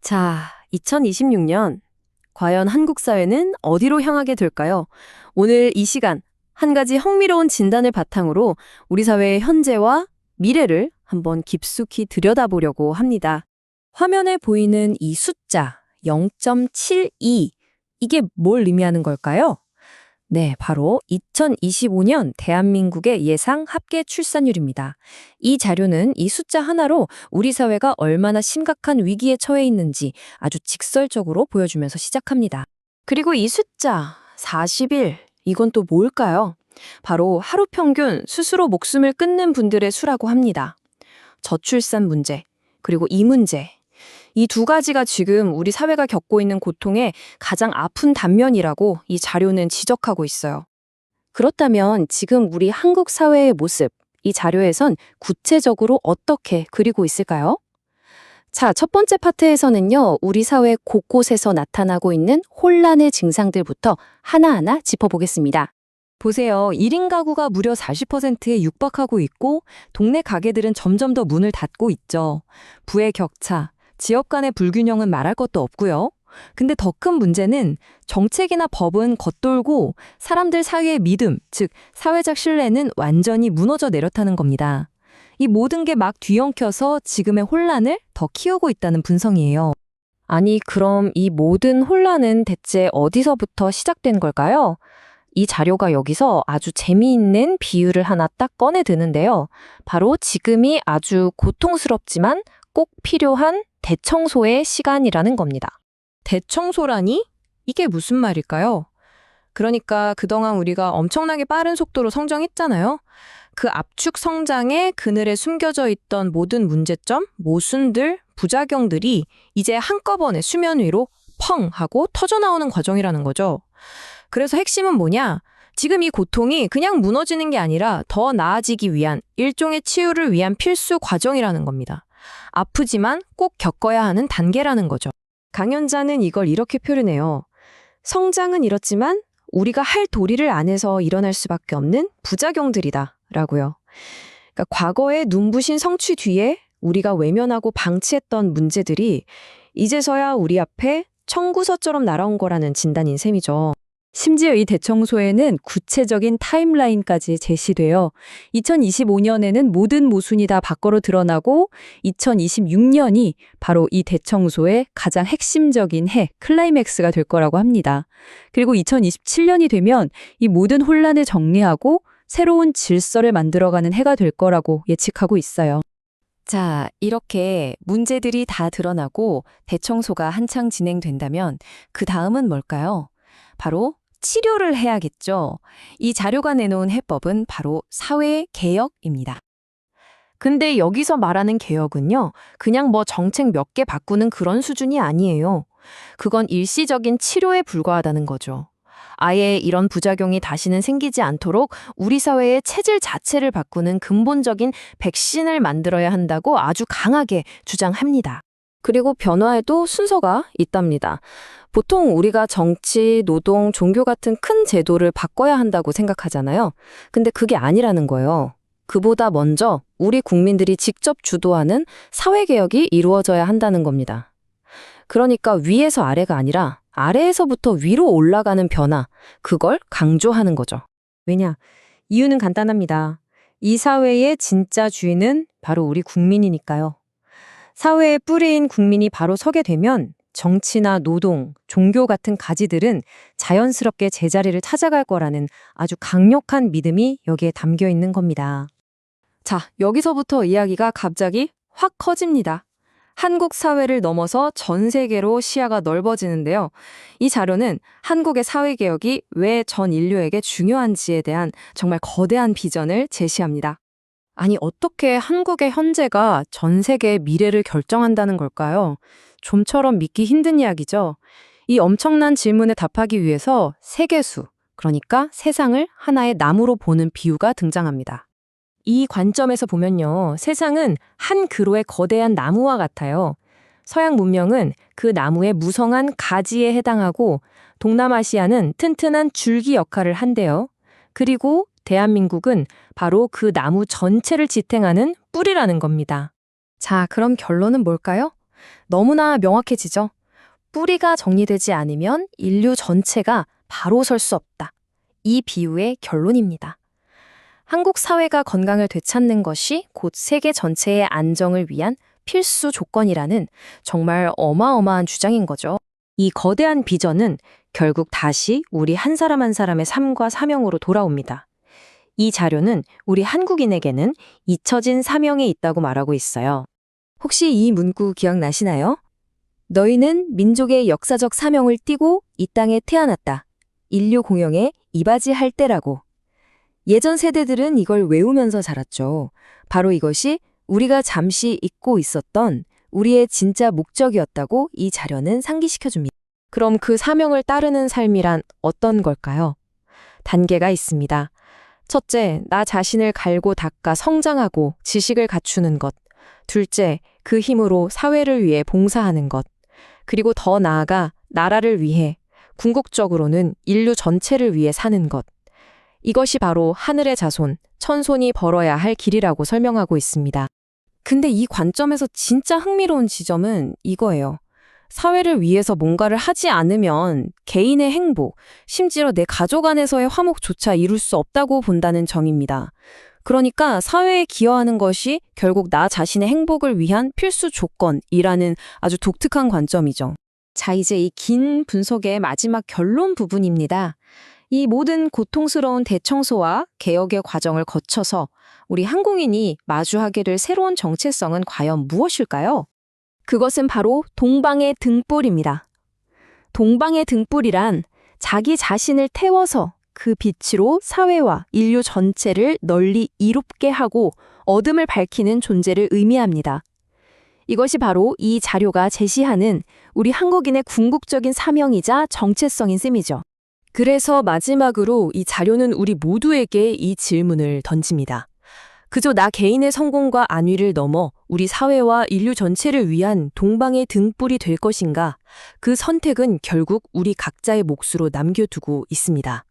자, 2026년. 과연 한국 사회는 어디로 향하게 될까요? 오늘 이 시간, 한 가지 흥미로운 진단을 바탕으로 우리 사회의 현재와 미래를 한번 깊숙이 들여다보려고 합니다. 화면에 보이는 이 숫자 0.72, 이게 뭘 의미하는 걸까요? 네, 바로 2025년 대한민국의 예상 합계 출산율입니다. 이 자료는 이 숫자 하나로 우리 사회가 얼마나 심각한 위기에 처해 있는지 아주 직설적으로 보여주면서 시작합니다. 그리고 이 숫자 40일, 이건 또 뭘까요? 바로 하루 평균 스스로 목숨을 끊는 분들의 수라고 합니다. 저출산 문제, 그리고 이 문제. 이 두 가지가 지금 우리 사회가 겪고 있는 고통의 가장 아픈 단면이라고 이 자료는 지적하고 있어요. 그렇다면 지금 우리 한국 사회의 모습, 이 자료에선 구체적으로 어떻게 그리고 있을까요? 자, 첫 번째 파트에서는요, 우리 사회 곳곳에서 나타나고 있는 혼란의 증상들부터 하나하나 짚어보겠습니다. 보세요. 1인 가구가 무려 40%에 육박하고 있고, 동네 가게들은 점점 더 문을 닫고 있죠. 부의 격차, 지역 간의 불균형은 말할 것도 없고요. 근데 더 큰 문제는 정책이나 법은 겉돌고 사람들 사이의 믿음, 즉 사회적 신뢰는 완전히 무너져 내렸다는 겁니다. 이 모든 게 막 뒤엉켜서 지금의 혼란을 더 키우고 있다는 분석이에요. 아니, 그럼 이 모든 혼란은 대체 어디서부터 시작된 걸까요? 이 자료가 여기서 아주 재미있는 비유를 하나 딱 꺼내 드는데요. 바로 지금이 아주 고통스럽지만 꼭 필요한 대청소의 시간이라는 겁니다. 대청소라니? 이게 무슨 말일까요? 그러니까 그동안 우리가 엄청나게 빠른 속도로 성장했잖아요. 그 압축 성장의 그늘에 숨겨져 있던 모든 문제점, 모순들, 부작용들이 이제 한꺼번에 수면 위로 펑 하고 터져나오는 과정이라는 거죠. 그래서 핵심은 뭐냐? 지금 이 고통이 그냥 무너지는 게 아니라 더 나아지기 위한 일종의 치유를 위한 필수 과정이라는 겁니다. 아프지만 꼭 겪어야 하는 단계라는 거죠. 강연자는 이걸 이렇게 표현해요. 성장은 이렇지만 우리가 할 도리를 안 해서 일어날 수밖에 없는 부작용들이다 라고요. 그러니까 과거의 눈부신 성취 뒤에 우리가 외면하고 방치했던 문제들이 이제서야 우리 앞에 청구서처럼 날아온 거라는 진단인 셈이죠. 심지어 이 대청소에는 구체적인 타임라인까지 제시돼요. 2025년에는 모든 모순이 다 밖으로 드러나고 2026년이 바로 이 대청소의 가장 핵심적인 해, 클라이맥스가 될 거라고 합니다. 그리고 2027년이 되면 이 모든 혼란을 정리하고 새로운 질서를 만들어가는 해가 될 거라고 예측하고 있어요. 자, 이렇게 문제들이 다 드러나고 대청소가 한창 진행된다면 그 다음은 뭘까요? 바로 치료를 해야겠죠. 이 자료가 내놓은 해법은 바로 사회개혁입니다. 근데 여기서 말하는 개혁은요, 그냥 뭐 정책 몇 개 바꾸는 그런 수준이 아니에요. 그건 일시적인 치료에 불과하다는 거죠. 아예 이런 부작용이 다시는 생기지 않도록 우리 사회의 체질 자체를 바꾸는 근본적인 백신을 만들어야 한다고 아주 강하게 주장합니다. 그리고 변화에도 순서가 있답니다. 보통 우리가 정치, 노동, 종교 같은 큰 제도를 바꿔야 한다고 생각하잖아요. 근데 그게 아니라는 거예요. 그보다 먼저 우리 국민들이 직접 주도하는 사회개혁이 이루어져야 한다는 겁니다. 그러니까 위에서 아래가 아니라 아래에서부터 위로 올라가는 변화, 그걸 강조하는 거죠. 왜냐? 이유는 간단합니다. 이 사회의 진짜 주인은 바로 우리 국민이니까요. 사회의 뿌리인 국민이 바로 서게 되면 정치나 노동, 종교 같은 가지들은 자연스럽게 제자리를 찾아갈 거라는 아주 강력한 믿음이 여기에 담겨 있는 겁니다. 자, 여기서부터 이야기가 갑자기 확 커집니다. 한국 사회를 넘어서 전 세계로 시야가 넓어지는데요. 이 자료는 한국의 사회개혁이 왜 전 인류에게 중요한지에 대한 정말 거대한 비전을 제시합니다. 아니, 어떻게 한국의 현재가 전 세계의 미래를 결정한다는 걸까요? 좀처럼 믿기 힘든 이야기죠. 이 엄청난 질문에 답하기 위해서 세계수, 그러니까 세상을 하나의 나무로 보는 비유가 등장합니다. 이 관점에서 보면요, 세상은 한 그루의 거대한 나무와 같아요. 서양 문명은 그 나무의 무성한 가지에 해당하고 동남아시아는 튼튼한 줄기 역할을 한대요. 그리고 대한민국은 바로 그 나무 전체를 지탱하는 뿌리라는 겁니다. 자, 그럼 결론은 뭘까요? 너무나 명확해지죠. 뿌리가 정리되지 않으면 인류 전체가 바로 설 수 없다. 이 비유의 결론입니다. 한국 사회가 건강을 되찾는 것이 곧 세계 전체의 안정을 위한 필수 조건이라는 정말 어마어마한 주장인 거죠. 이 거대한 비전은 결국 다시 우리 한 사람 한 사람의 삶과 사명으로 돌아옵니다. 이 자료는 우리 한국인에게는 잊혀진 사명이 있다고 말하고 있어요. 혹시 이 문구 기억나시나요? 너희는 민족의 역사적 사명을 띠고 이 땅에 태어났다. 인류 공영에 이바지할 때라고. 예전 세대들은 이걸 외우면서 자랐죠. 바로 이것이 우리가 잠시 잊고 있었던 우리의 진짜 목적이었다고 이 자료는 상기시켜줍니다. 그럼 그 사명을 따르는 삶이란 어떤 걸까요? 단계가 있습니다. 첫째, 나 자신을 갈고 닦아 성장하고 지식을 갖추는 것. 둘째, 그 힘으로 사회를 위해 봉사하는 것. 그리고 더 나아가 나라를 위해, 궁극적으로는 인류 전체를 위해 사는 것. 이것이 바로 하늘의 자손, 천손이 벌어야 할 길이라고 설명하고 있습니다. 근데 이 관점에서 진짜 흥미로운 지점은 이거예요. 사회를 위해서 뭔가를 하지 않으면 개인의 행복, 심지어 내 가족 안에서의 화목조차 이룰 수 없다고 본다는 점입니다. 그러니까 사회에 기여하는 것이 결국 나 자신의 행복을 위한 필수 조건이라는 아주 독특한 관점이죠. 자, 이제 이 긴 분석의 마지막 결론 부분입니다. 이 모든 고통스러운 대청소와 개혁의 과정을 거쳐서 우리 한국인이 마주하게 될 새로운 정체성은 과연 무엇일까요? 그것은 바로 동방의 등불입니다. 동방의 등불이란 자기 자신을 태워서 그 빛으로 사회와 인류 전체를 널리 이롭게 하고 어둠을 밝히는 존재를 의미합니다. 이것이 바로 이 자료가 제시하는 우리 한국인의 궁극적인 사명이자 정체성인 셈이죠. 그래서 마지막으로 이 자료는 우리 모두에게 이 질문을 던집니다. 그저 나 개인의 성공과 안위를 넘어 우리 사회와 인류 전체를 위한 동방의 등불이 될 것인가? 그 선택은 결국 우리 각자의 몫으로 남겨두고 있습니다.